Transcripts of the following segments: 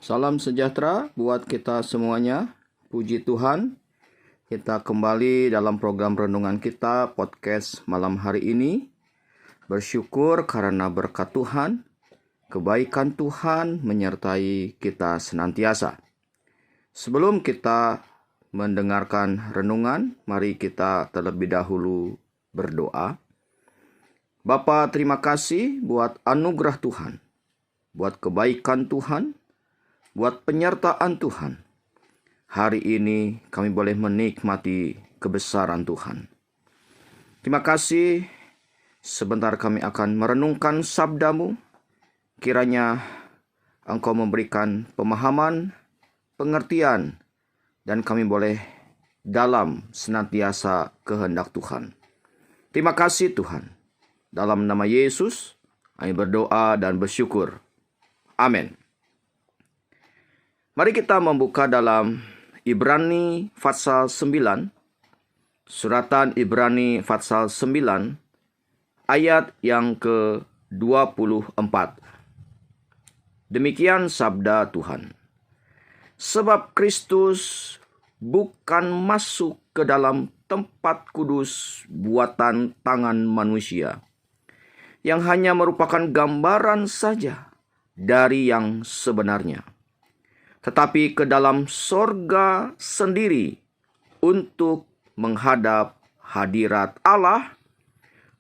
Salam sejahtera buat kita semuanya. Puji Tuhan, kita kembali dalam program renungan kita podcast malam hari ini. Bersyukur karena berkat Tuhan, kebaikan Tuhan menyertai kita senantiasa. Sebelum kita mendengarkan renungan, mari kita terlebih dahulu berdoa. Bapa, terima kasih buat anugerah Tuhan, buat kebaikan Tuhan, buat penyertaan Tuhan. Hari ini kami boleh menikmati kebesaran Tuhan. Terima kasih. Sebentar kami akan merenungkan sabda-Mu. Kiranya Engkau memberikan pemahaman, pengertian, dan kami boleh dalam senantiasa kehendak Tuhan. Terima kasih Tuhan. Dalam nama Yesus, kami berdoa dan bersyukur. Amin. Mari kita membuka dalam Ibrani pasal 9. Suratan Ibrani pasal 9 ayat yang ke-24. Demikian sabda Tuhan. Sebab Kristus bukan masuk ke dalam tempat kudus buatan tangan manusia, yang hanya merupakan gambaran saja dari yang sebenarnya, tetapi ke dalam sorga sendiri untuk menghadap hadirat Allah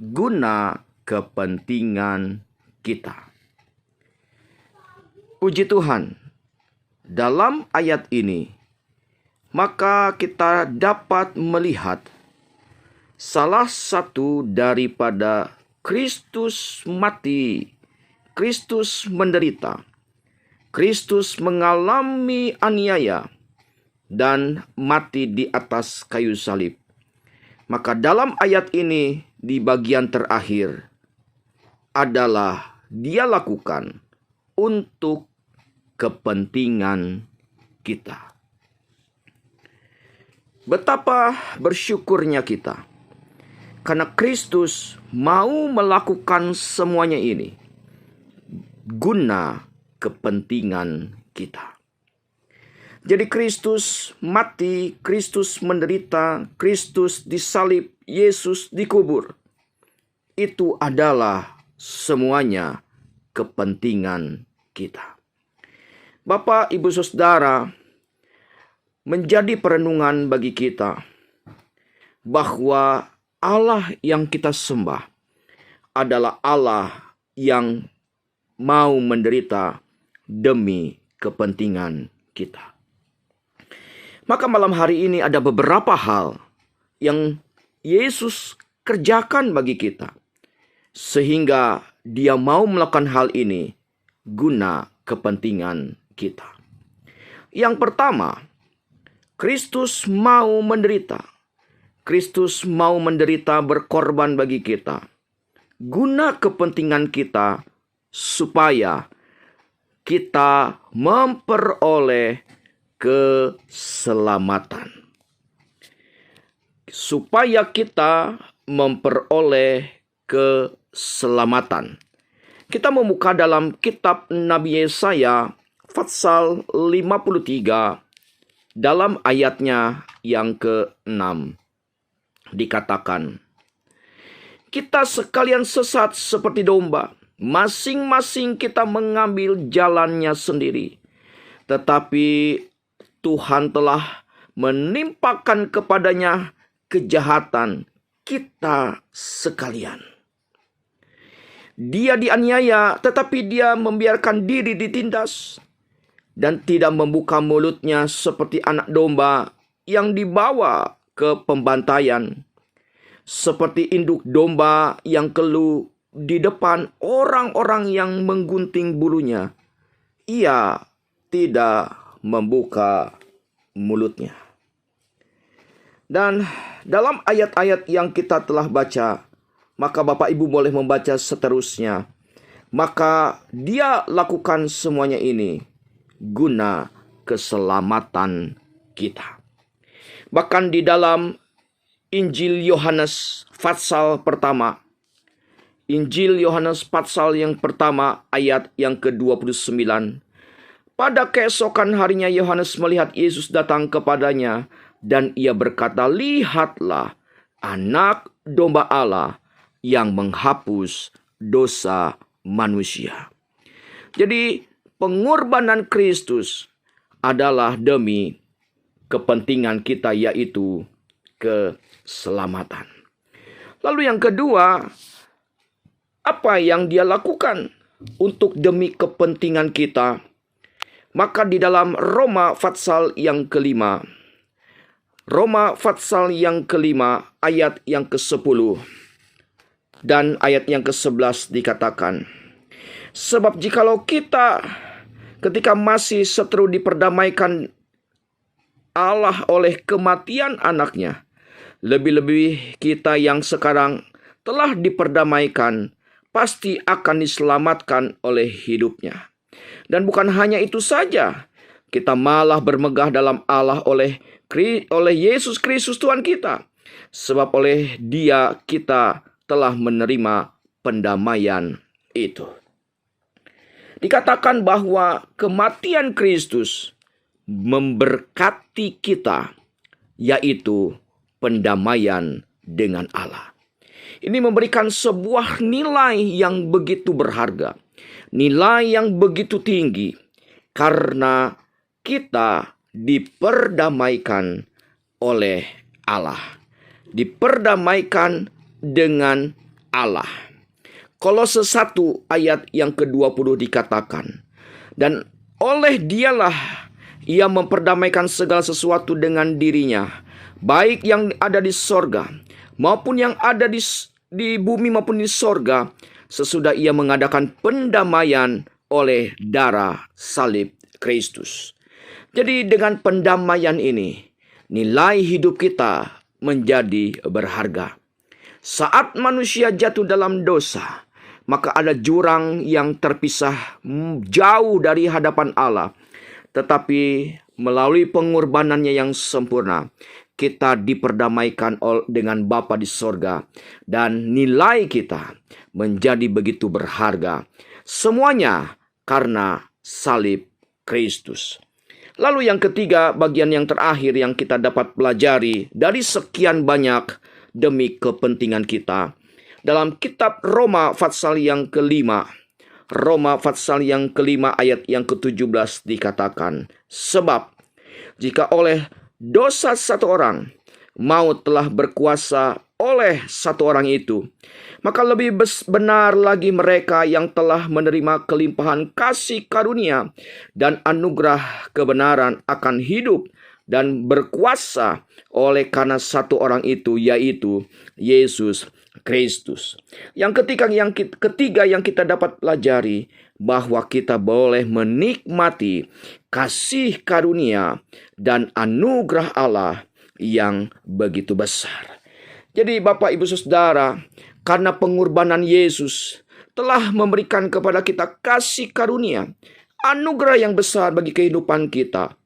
guna kepentingan kita. Puji Tuhan, dalam ayat ini maka kita dapat melihat salah satu daripada Kristus mati, Kristus menderita, Kristus mengalami aniaya dan mati di atas kayu salib. Maka dalam ayat ini di bagian terakhir adalah Dia lakukan untuk kepentingan kita. Betapa bersyukurnya kita karena Kristus mau melakukan semuanya ini guna kepentingan kita. Jadi Kristus mati, Kristus menderita, Kristus disalib, Yesus dikubur. Itu adalah semuanya kepentingan kita. Bapak, Ibu, Saudara, menjadi perenungan bagi kita bahwa Allah yang kita sembah adalah Allah yang mau menderita demi kepentingan kita. Maka malam hari ini ada beberapa hal yang Yesus kerjakan bagi kita, sehingga Dia mau melakukan hal ini guna kepentingan kita. Yang pertama, Kristus mau menderita. Kristus mau menderita berkorban bagi kita, guna kepentingan kita, supaya kita memperoleh keselamatan. Supaya kita memperoleh keselamatan. Kita membuka dalam kitab Nabi Yesaya pasal 53 dalam ayatnya yang ke-6. Dikatakan, kita sekalian sesat seperti domba, masing-masing kita mengambil jalannya sendiri. Tetapi Tuhan telah menimpakan kepadanya kejahatan kita sekalian. Dia dianiaya, tetapi dia membiarkan diri ditindas, dan tidak membuka mulutnya seperti anak domba yang dibawa ke pembantaian, seperti induk domba yang keluh di depan orang-orang yang menggunting bulunya. Ia tidak membuka mulutnya. Dan dalam ayat-ayat yang kita telah baca, maka Bapak Ibu boleh membaca seterusnya. Maka Dia lakukan semuanya ini guna keselamatan kita. Bahkan di dalam Injil Yohanes pasal pertama, Injil Yohanes pasal yang pertama ayat yang ke-29, Pada keesokan harinya Yohanes melihat Yesus datang kepadanya, dan ia berkata, "Lihatlah, Anak Domba Allah yang menghapus dosa manusia." Jadi pengorbanan Kristus adalah demi kepentingan kita, yaitu keselamatan. Lalu yang kedua, apa yang dia lakukan untuk demi kepentingan kita? Maka di dalam Roma pasal yang kelima, ayat yang ke-10 dan ayat yang ke-11 dikatakan, "Sebab jikalau kita ketika masih seteru diperdamaikan Allah oleh kematian anaknya, lebih-lebih kita yang sekarang telah diperdamaikan pasti akan diselamatkan oleh hidupnya. Dan bukan hanya itu saja, kita malah bermegah dalam Allah oleh Yesus Kristus Tuhan kita. Sebab oleh Dia kita telah menerima pendamaian itu." Dikatakan bahwa kematian Kristus memberkati kita, yaitu pendamaian dengan Allah. Ini memberikan sebuah nilai yang begitu berharga, nilai yang begitu tinggi, karena kita diperdamaikan oleh Allah, diperdamaikan dengan Allah. Kolose 1 ayat yang ke-20 dikatakan, "Dan oleh Dialah Ia memperdamaikan segala sesuatu dengan dirinya, baik yang ada di sorga maupun yang ada di bumi maupun di sorga, sesudah Ia mengadakan pendamaian oleh darah salib Kristus." Jadi dengan pendamaian ini, nilai hidup kita menjadi berharga. Saat manusia jatuh dalam dosa, maka ada jurang yang terpisah jauh dari hadapan Allah. Tetapi melalui pengorbanannya yang sempurna, kita diperdamaikan dengan Bapa di sorga. Dan nilai kita menjadi begitu berharga. Semuanya karena salib Kristus. Lalu yang ketiga, bagian yang terakhir yang kita dapat pelajari dari sekian banyak demi kepentingan kita. Dalam kitab Roma pasal yang kelima, ayat yang ke-17 dikatakan, "Sebab jika oleh dosa satu orang maut telah berkuasa oleh satu orang itu, maka lebih benar lagi mereka yang telah menerima kelimpahan kasih karunia dan anugerah kebenaran akan hidup dan berkuasa oleh karena satu orang itu, yaitu Yesus Kristus." Yang ketiga yang kita dapat pelajari, bahwa kita boleh menikmati kasih karunia dan anugerah Allah yang begitu besar. Jadi Bapak Ibu Saudara, karena pengorbanan Yesus telah memberikan kepada kita kasih karunia, anugerah yang besar bagi kehidupan kita,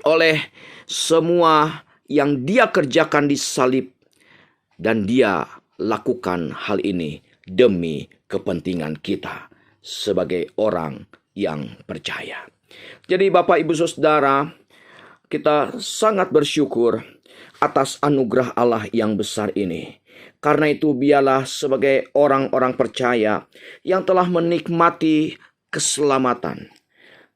oleh semua yang Dia kerjakan di salib, dan Dia lakukan hal ini demi kepentingan kita sebagai orang yang percaya. Jadi Bapak Ibu Saudara, kita sangat bersyukur atas anugerah Allah yang besar ini. Karena itu biarlah sebagai orang-orang percaya yang telah menikmati keselamatan,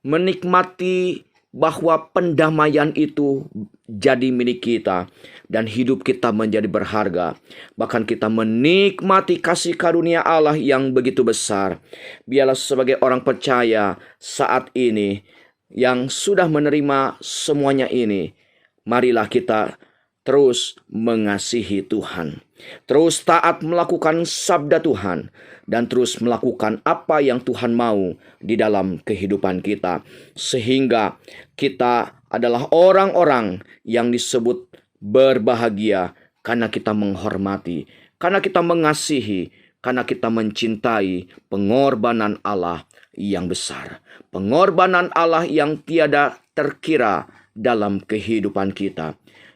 menikmati bahwa pendamaian itu jadi milik kita dan hidup kita menjadi berharga. Bahkan kita menikmati kasih karunia Allah yang begitu besar. Biarlah sebagai orang percaya saat ini yang sudah menerima semuanya ini, marilah kita terus mengasihi Tuhan, terus taat melakukan sabda Tuhan, dan terus melakukan apa yang Tuhan mau di dalam kehidupan kita, sehingga kita adalah orang-orang yang disebut berbahagia karena kita menghormati, karena kita mengasihi, karena kita mencintai pengorbanan Allah yang besar, pengorbanan Allah yang tiada terkira dalam kehidupan kita.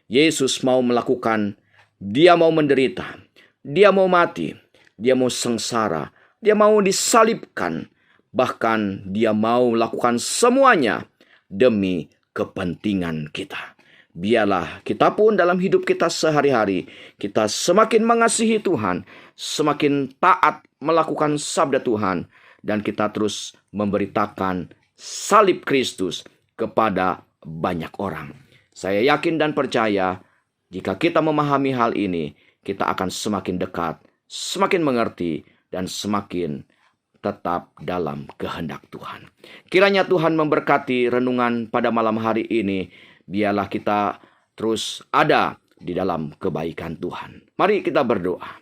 Yesus mau melakukan, Dia mau menderita, Dia mau mati, Dia mau sengsara, Dia mau disalibkan, Bahkan dia mau melakukan semuanya demi kepentingan kita. Biarlah kita pun dalam hidup kita sehari-hari, kita semakin mengasihi Tuhan, semakin taat melakukan sabda Tuhan, dan kita terus memberitakan salib Kristus kepada banyak orang. Saya yakin dan percaya, jika kita memahami hal ini, kita akan semakin dekat, semakin mengerti, dan semakin tetap dalam kehendak Tuhan. Kiranya Tuhan memberkati renungan pada malam hari ini. Biarlah kita terus ada di dalam kebaikan Tuhan. Mari kita berdoa.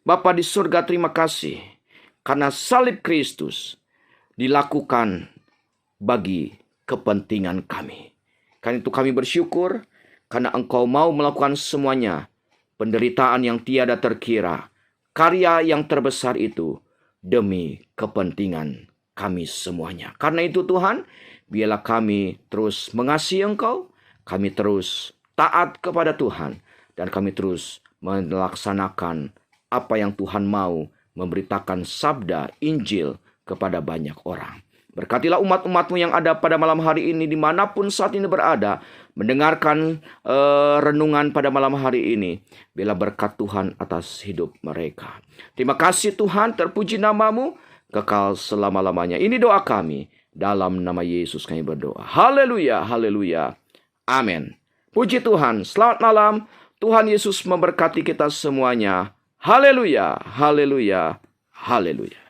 Bapa di surga, terima kasih karena salib Kristus dilakukan bagi kepentingan kami. Karena itu kami bersyukur karena Engkau mau melakukan semuanya. Penderitaan yang tiada terkira, karya yang terbesar itu demi kepentingan kami semuanya. Karena itu Tuhan, biarlah kami terus mengasihi Engkau, kami terus taat kepada Tuhan, dan kami terus melaksanakan apa yang Tuhan mau, memberitakan sabda Injil kepada banyak orang. Berkatilah umat-umat-Mu yang ada pada malam hari ini, dimanapun saat ini berada, mendengarkan renungan pada malam hari ini. Biarlah berkat Tuhan atas hidup mereka. Terima kasih Tuhan, terpuji nama-Mu, kekal selama-lamanya. Ini doa kami, dalam nama Yesus kami berdoa. Haleluya, haleluya, amin. Puji Tuhan, selamat malam. Tuhan Yesus memberkati kita semuanya. Haleluya, haleluya, haleluya.